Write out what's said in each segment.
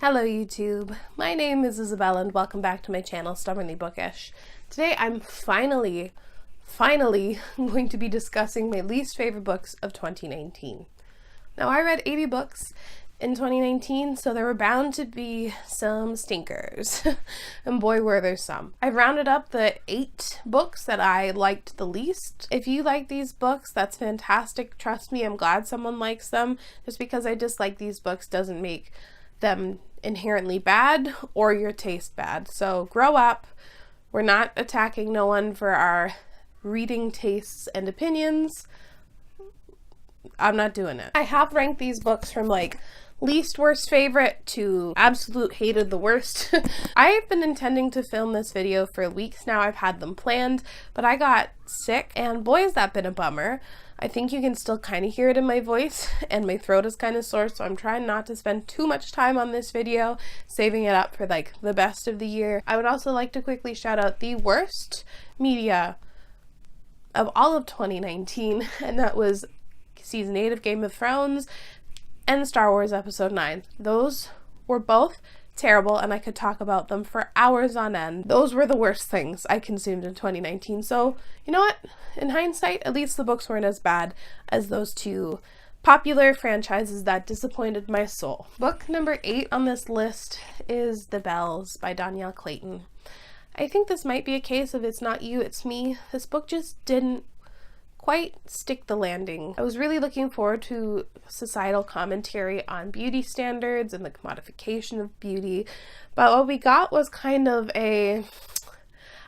Hello YouTube, my name is Isabella and welcome back to my channel, Stubbornly Bookish. Today I'm finally going to be discussing my least favorite books of 2019. Now I read 80 books in 2019, so there were bound to be some stinkers, and boy were there some. I've rounded up the 8 books that I liked the least. If you like these books, that's fantastic. Trust me, I'm glad someone likes them. Just because I dislike these books doesn't make them inherently bad or your taste bad. So grow up. We're not attacking no one for our reading tastes and opinions. I'm not doing it. I have ranked these books from like least worst favorite to absolute hated the worst. I've been intending to film this video for weeks now. I've had them planned, but I got sick and boy has that been a bummer. I think you can still kind of hear it in my voice and my throat is kind of sore, so I'm trying not to spend too much time on this video, saving it up for like the best of the year. I would also like to quickly shout out the worst media of all of 2019, and that was season 8 of Game of Thrones and Star Wars Episode 9. Those were both terrible and I could talk about them for hours on end. Those were the worst things I consumed in 2019. So, you know what? In hindsight, at least the books weren't as bad as those two popular franchises that disappointed my soul. Book number 8 on this list is The Bells by Danielle Clayton. I think this might be a case of it's not you, it's me. This book just didn't quite stick the landing. I was really looking forward to societal commentary on beauty standards and the commodification of beauty, but what we got was kind of a,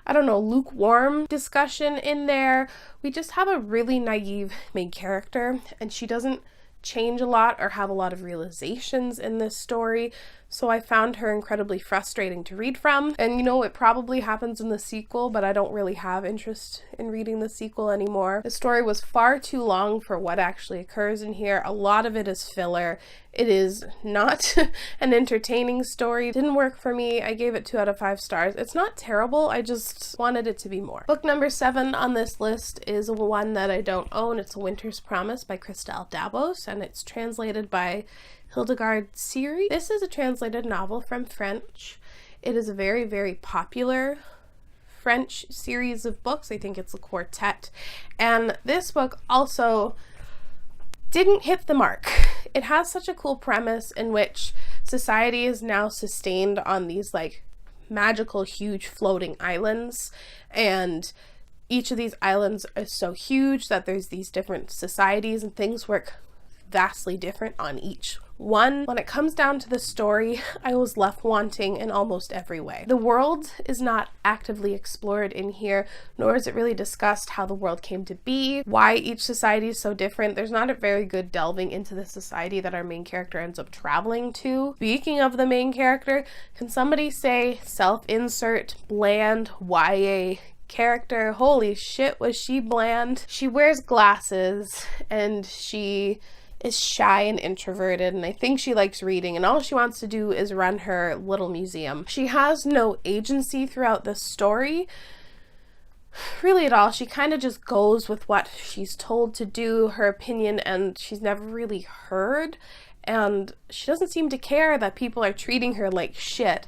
I don't know, lukewarm discussion in there. We just have a really naive main character and she doesn't change a lot or have a lot of realizations in this story, so I found her incredibly frustrating to read from. And you know, it probably happens in the sequel, but I don't really have interest in reading the sequel anymore. The story was far too long for what actually occurs in here. A lot of it is filler. It is not an entertaining story. It didn't work for me. I gave it 2 out of 5 stars. It's not terrible, I just wanted it to be more. Book number 7 on this list is one that I don't own. It's A Winter's Promise by Christelle Dabos, and it's translated by Hildegard Siri. This is a translated novel from French. It is a very, very popular French series of books. I think it's a quartet. And this book also didn't hit the mark. It has such a cool premise in which society is now sustained on these like magical, huge floating islands. And each of these islands is so huge that there's these different societies and things work vastly different on each one. When it comes down to the story, I was left wanting in almost every way. The world is not actively explored in here, nor is it really discussed how the world came to be, why each society is so different. There's not a very good delving into the society that our main character ends up traveling to. Speaking of the main character, can somebody say self-insert bland YA character? Holy shit, was she bland. She wears glasses and she is shy and introverted, and I think she likes reading, and all she wants to do is run her little museum. She has no agency throughout the story, really at all. She kind of just goes with what she's told to do, her opinion, and she's never really heard, and she doesn't seem to care that people are treating her like shit.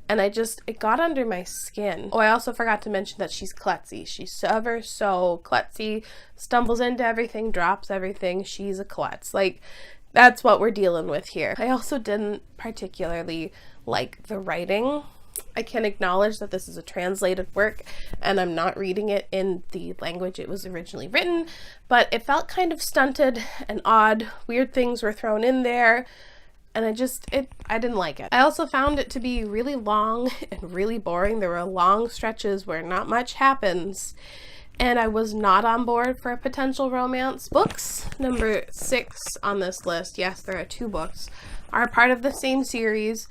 And it got under my skin. Oh, I also forgot to mention that she's klutzy. She's ever so klutzy, stumbles into everything, drops everything. She's a klutz. Like, that's what we're dealing with here. I also didn't particularly like the writing. I can acknowledge that this is a translated work and I'm not reading it in the language it was originally written, but it felt kind of stunted and odd. Weird things were thrown in there. And I didn't like it. I also found it to be really long and really boring. There were long stretches where not much happens. And I was not on board for a potential romance. Books number 6 on this list, yes, there are 2 books, are part of the same series.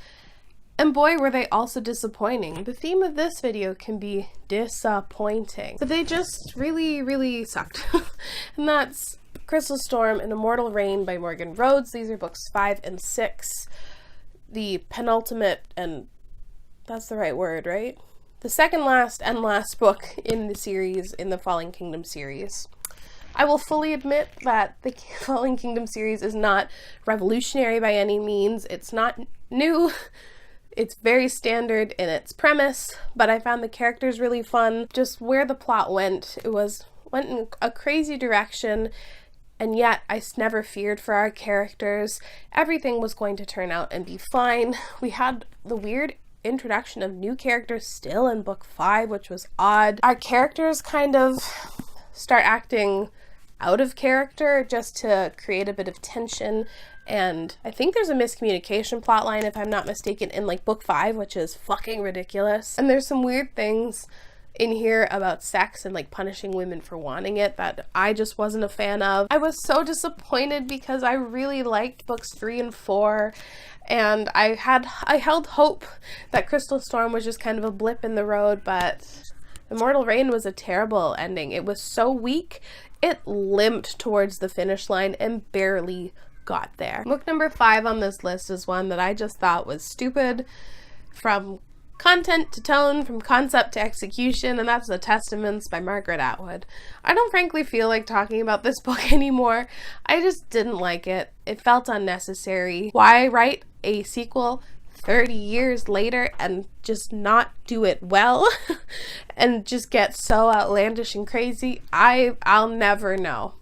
And boy, were they also disappointing. The theme of this video can be disappointing. But they just really, really sucked. And that's Crystal Storm and Immortal Rain by Morgan Rhodes. These are books 5 and 6. The penultimate, and that's the right word, right? The second last and last book in the series, in the Fallen Kingdom series. I will fully admit that the Fallen Kingdom series is not revolutionary by any means. It's not new. It's very standard in its premise, but I found the characters really fun. Just where the plot went, went in a crazy direction, and yet I never feared for our characters. Everything was going to turn out and be fine. We had the weird introduction of new characters still in book 5, which was odd. Our characters kind of start acting out of character just to create a bit of tension, and I think there's a miscommunication plotline, if I'm not mistaken, in like book 5, which is fucking ridiculous. And there's some weird things in here about sex and like punishing women for wanting it that I just wasn't a fan of. I was so disappointed because I really liked books 3 and 4, and I held hope that Crystal Storm was just kind of a blip in the road, but Immortal Reign was a terrible ending. It was so weak, it limped towards the finish line and barely got there. Book number 5 on this list is one that I just thought was stupid from content to tone, from concept to execution, and that's The Testaments by Margaret Atwood. I don't frankly feel like talking about this book anymore. I just didn't like it. It felt unnecessary. Why write a sequel 30 years later and just not do it well and just get so outlandish and crazy? I'll never know.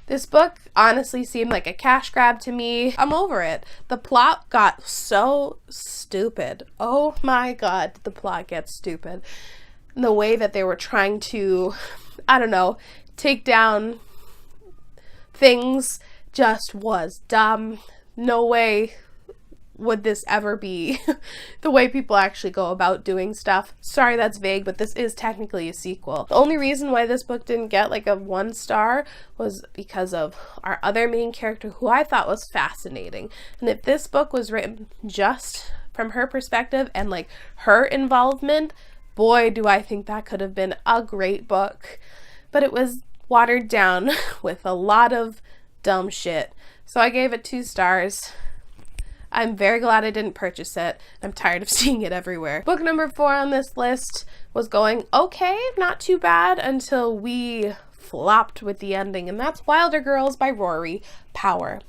This book honestly seemed like a cash grab to me. I'm over it. The plot got so stupid. Oh my god, the plot gets stupid. The way that they were trying to, I don't know, take down things just was dumb. No way would this ever be the way people actually go about doing stuff. Sorry, that's vague, but this is technically a sequel. The only reason why this book didn't get like a 1 star was because of our other main character, who I thought was fascinating. And if this book was written just from her perspective and like her involvement, boy, do I think that could have been a great book. But it was watered down with a lot of dumb shit. So I gave it 2 stars. I'm very glad I didn't purchase it. I'm tired of seeing it everywhere. Book number 4 on this list was going okay, not too bad, until we flopped with the ending, and that's Wilder Girls by Rory Power.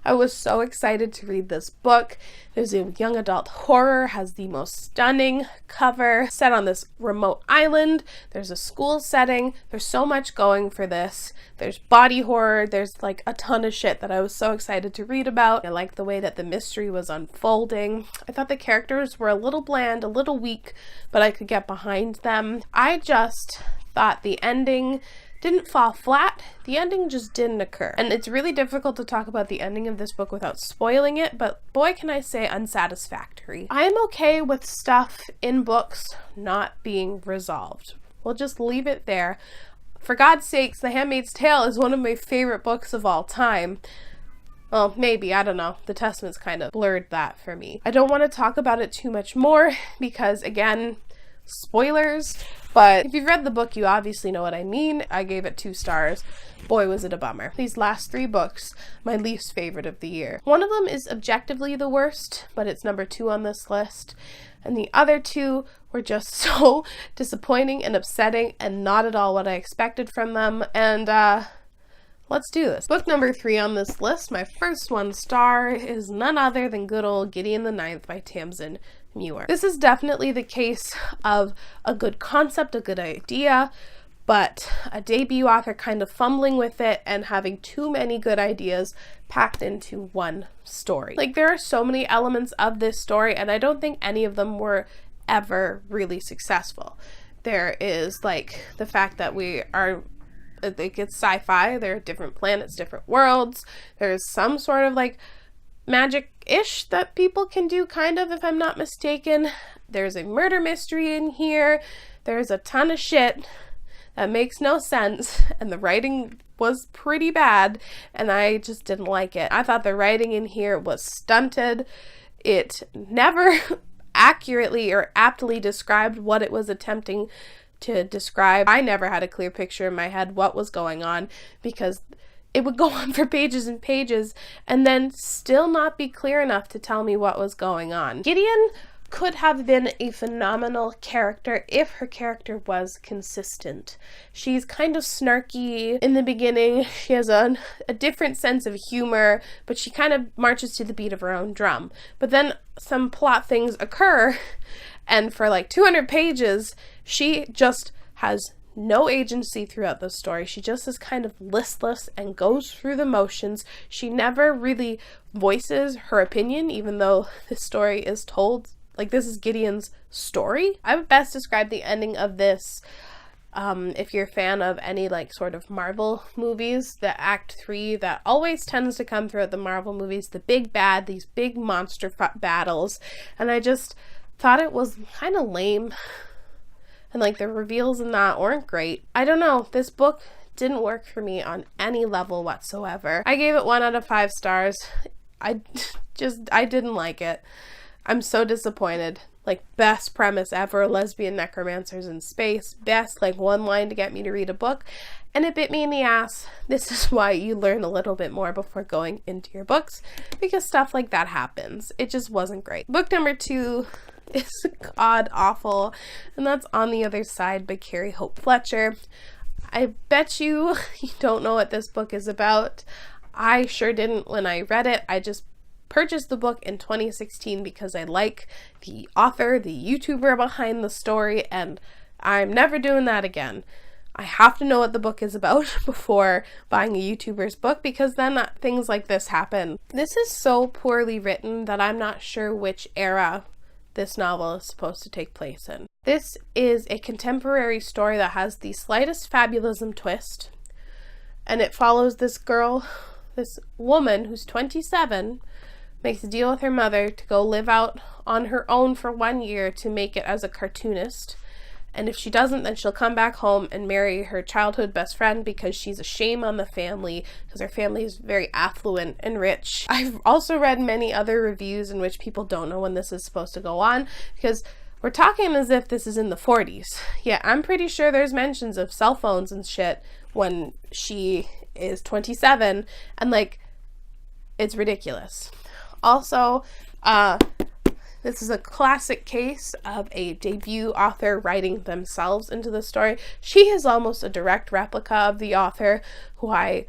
I was so excited to read this book. There's a young adult horror, has the most stunning cover, set on this remote island. There's a school setting. There's so much going for this. There's body horror. There's like a ton of shit that I was so excited to read about. I liked the way that the mystery was unfolding. I thought the characters were a little bland, a little weak, but I could get behind them. I just thought the ending didn't fall flat. The ending just didn't occur. And it's really difficult to talk about the ending of this book without spoiling it, but boy, can I say unsatisfactory. I am okay with stuff in books not being resolved. We'll just leave it there. For God's sakes, The Handmaid's Tale is one of my favorite books of all time. Well, maybe, I don't know. The Testaments kind of blurred that for me. I don't want to talk about it too much more because, again, spoilers, but if you've read the book, you obviously know what I mean. I gave it 2 stars. Boy, was it a bummer. These last 3 books, my least favorite of the year. One of them is objectively the worst, but it's number 2 on this list. And the other 2 were just so disappointing and upsetting and not at all what I expected from them. And let's do this. Book number 3 on this list, my first 1 star, is none other than good old Giddy and the Ninth by Tamsin Muir. This is definitely the case of a good concept, a good idea, but a debut author kind of fumbling with it and having too many good ideas packed into one story. Like, there are so many elements of this story, and I don't think any of them were ever really successful. There is like the fact that like, it's sci-fi, there are different planets, different worlds, there's some sort of like magic-ish that people can do, kind of, if I'm not mistaken. There's a murder mystery in here. There's a ton of shit that makes no sense, and the writing was pretty bad, and I just didn't like it. I thought the writing in here was stunted. It never accurately or aptly described what it was attempting to describe. I never had a clear picture in my head what was going on, because it would go on for pages and pages and then still not be clear enough to tell me what was going on. Gideon could have been a phenomenal character if her character was consistent. She's kind of snarky in the beginning. She has a different sense of humor, but she kind of marches to the beat of her own drum. But then some plot things occur, and for like 200 pages, she just has no agency throughout the story. She just is kind of listless and goes through the motions. She never really voices her opinion, even though this story is told, like, this is Gideon's story. I would best describe the ending of this, if you're a fan of any like sort of Marvel movies, the Act 3 that always tends to come throughout the Marvel movies, the big bad, these big monster battles, and I just thought it was kind of lame. And like the reveals in that weren't great. I don't know. This book didn't work for me on any level whatsoever. I gave it 1 out of 5 stars. I didn't like it. I'm so disappointed. Like, best premise ever, lesbian necromancers in space. Best, like, one line to get me to read a book. And it bit me in the ass. This is why you learn a little bit more before going into your books, because stuff like that happens. It just wasn't great. Book number 2 is god awful, and that's On the Other Side by Carrie Fletcher. I bet you don't know what this book is about. I sure didn't when I read it. I just purchased the book in 2016 because I like the author, the YouTuber behind the story, and I'm never doing that again. I have to know what the book is about before buying a YouTuber's book, because then things like this happen. This is so poorly written that I'm not sure which era this novel is supposed to take place in. This is a contemporary story that has the slightest fabulism twist, and it follows this girl, this woman who's 27, makes a deal with her mother to go live out on her own for 1 year to make it as a cartoonist. And if she doesn't, then she'll come back home and marry her childhood best friend, because she's a shame on the family, because her family is very affluent and rich. I've also read many other reviews in which people don't know when this is supposed to go on, because we're talking as if this is in the 40s. Yeah, I'm pretty sure there's mentions of cell phones and shit when she is 27, and like, it's ridiculous. Also, this is a classic case of a debut author writing themselves into the story. She is almost a direct replica of the author, who I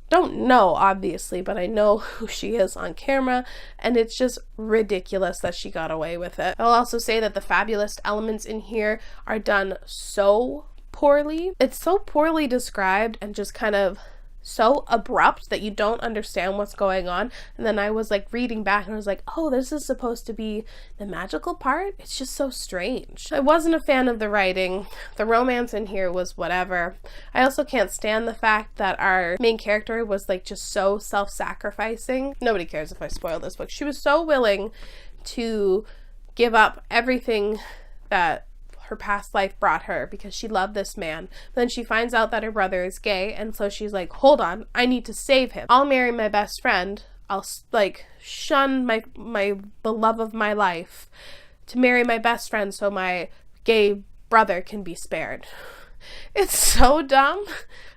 don't know, obviously, but I know who she is on camera, and it's just ridiculous that she got away with it. I'll also say that the fabulous elements in here are done so poorly. It's so poorly described and just kind of so abrupt that you don't understand what's going on. And then I was like reading back and I was like, oh, this is supposed to be the magical part? It's just so strange. I wasn't a fan of the writing. The romance in here was whatever. I also can't stand the fact that our main character was like just so self-sacrificing. Nobody cares if I spoil this book. She was so willing to give up everything that her past life brought her because she loved this man. Then she finds out that her brother is gay, and so she's like, hold on, I need to save him. I'll marry my best friend. I'll like shun my the love of my life to marry my best friend so my gay brother can be spared. It's so dumb.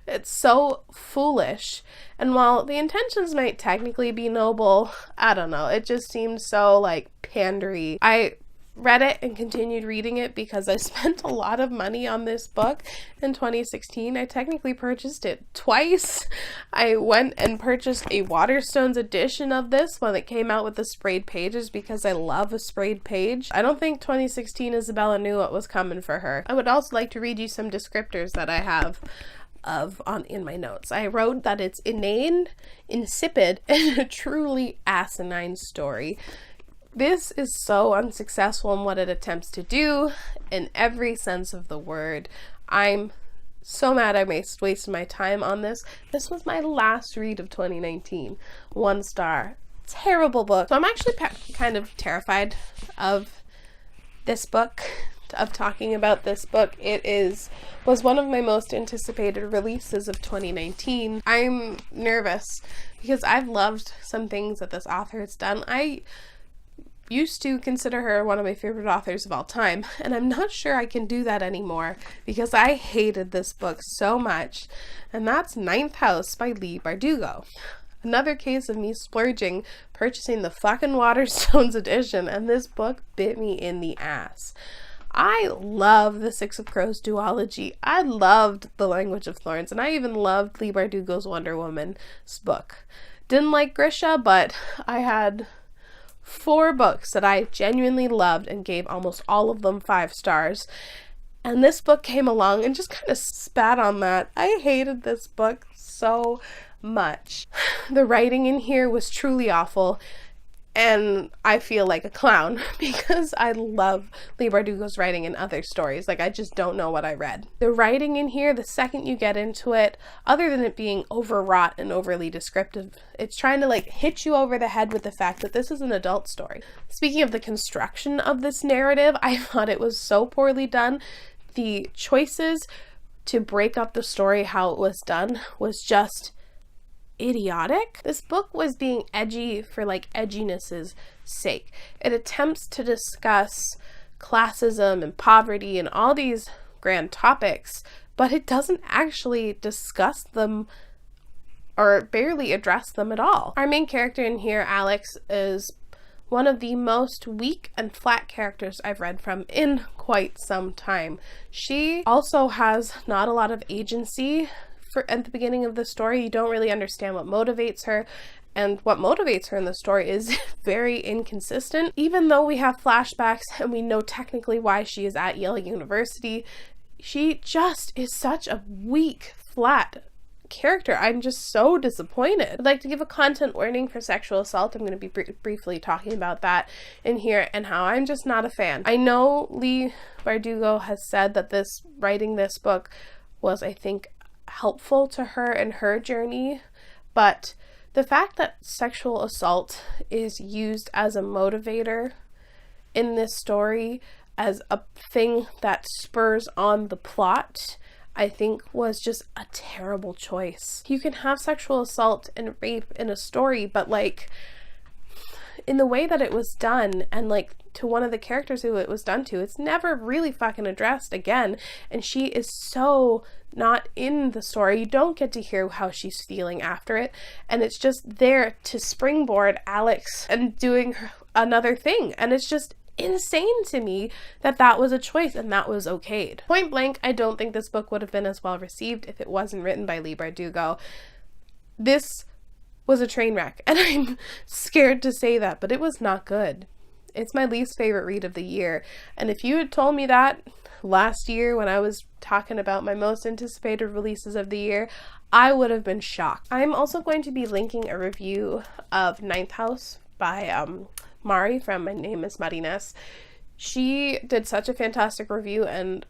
It's so foolish. And while the intentions might technically be noble, I don't know. It just seems so like pandery. I read it and continued reading it because I spent a lot of money on this book in 2016. I technically purchased it twice. I went and purchased a Waterstones edition of this when it came out with the sprayed pages because I love a sprayed page. I don't think 2016 Isabella knew what was coming for her. I would also like to read you some descriptors that I have in my notes. I wrote that it's inane, insipid, and a truly asinine story. This is so unsuccessful in what it attempts to do in every sense of the word. I'm so mad I wasted my time on this. This was my last read of 2019. 1 star. Terrible book. So I'm actually kind of terrified of this book, of talking about this book. It was one of my most anticipated releases of 2019. I'm nervous because I've loved some things that this author has done. I used to consider her one of my favorite authors of all time, and I'm not sure I can do that anymore because I hated this book so much, and that's Ninth House by Leigh Bardugo. Another case of me splurging, purchasing the fucking Waterstones edition, and this book bit me in the ass. I love the Six of Crows duology. I loved The Language of Thorns, and I even loved Leigh Bardugo's Wonder Woman's book. Didn't like Grisha, but I had 4 books that I genuinely loved and gave almost all of them 5 stars. And this book came along and just kind of spat on that. I hated this book so much. The writing in here was truly awful, and I feel like a clown because I love Leigh Bardugo's writing in other stories. Like, I just don't know what I read. The writing in here, the second you get into it, other than it being overwrought and overly descriptive, it's trying to like hit you over the head with the fact that this is an adult story. Speaking of the construction of this narrative, I thought it was so poorly done. The choices to break up the story how it was done was just idiotic. This book was being edgy for like edginess's sake. It attempts to discuss classism and poverty and all these grand topics, but it doesn't actually discuss them or barely address them at all. Our main character in here, Alex, is one of the most weak and flat characters I've read from in quite some time. She also has not a lot of agency. At the beginning of the story, you don't really understand what motivates her, and what motivates her in the story is very inconsistent. Even though we have flashbacks and we know technically why she is at Yale University, she just is such a weak, flat character. I'm just so disappointed. I'd like to give a content warning for sexual assault. I'm going to be briefly talking about that in here and how I'm just not a fan. I know Leigh Bardugo has said that writing this book was, I think, helpful to her in her journey, but the fact that sexual assault is used as a motivator in this story, as a thing that spurs on the plot, I think was just a terrible choice. You can have sexual assault and rape in a story, but like in the way that it was done, and like to one of the characters who it was done to, it's never really fucking addressed again, and she is so not in the story. You don't get to hear how she's feeling after it, and it's just there to springboard Alex and doing another thing, and it's just insane to me that that was a choice and that was okayed. Point blank, I don't think this book would have been as well received if it wasn't written by Leigh Bardugo. This was a train wreck, and I'm scared to say that, but it was not good. It's my least favorite read of the year, and if you had told me that last year when I was talking about my most anticipated releases of the year, I would have been shocked. I'm also going to be linking a review of Ninth House by Mari from My Name is Marinas. She did such a fantastic review and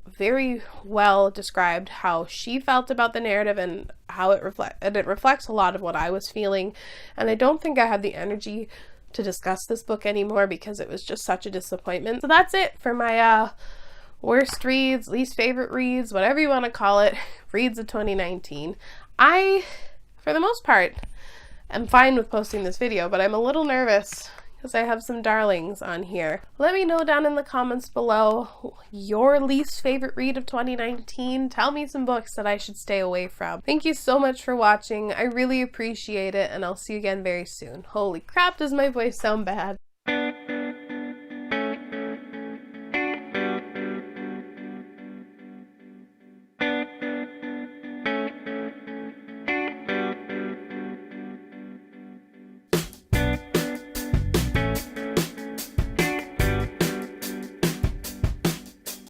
very well described how she felt about the narrative and how it reflects a lot of what I was feeling, and I don't think I have the energy to discuss this book anymore because it was just such a disappointment. So that's it for my worst reads, least favorite reads, whatever you want to call it, reads of 2019. I, for the most part, am fine with posting this video, but I'm a little nervous because I have some darlings on here. Let me know down in the comments below your least favorite read of 2019. Tell me some books that I should stay away from. Thank you so much for watching. I really appreciate it, and I'll see you again very soon. Holy crap, does my voice sound bad.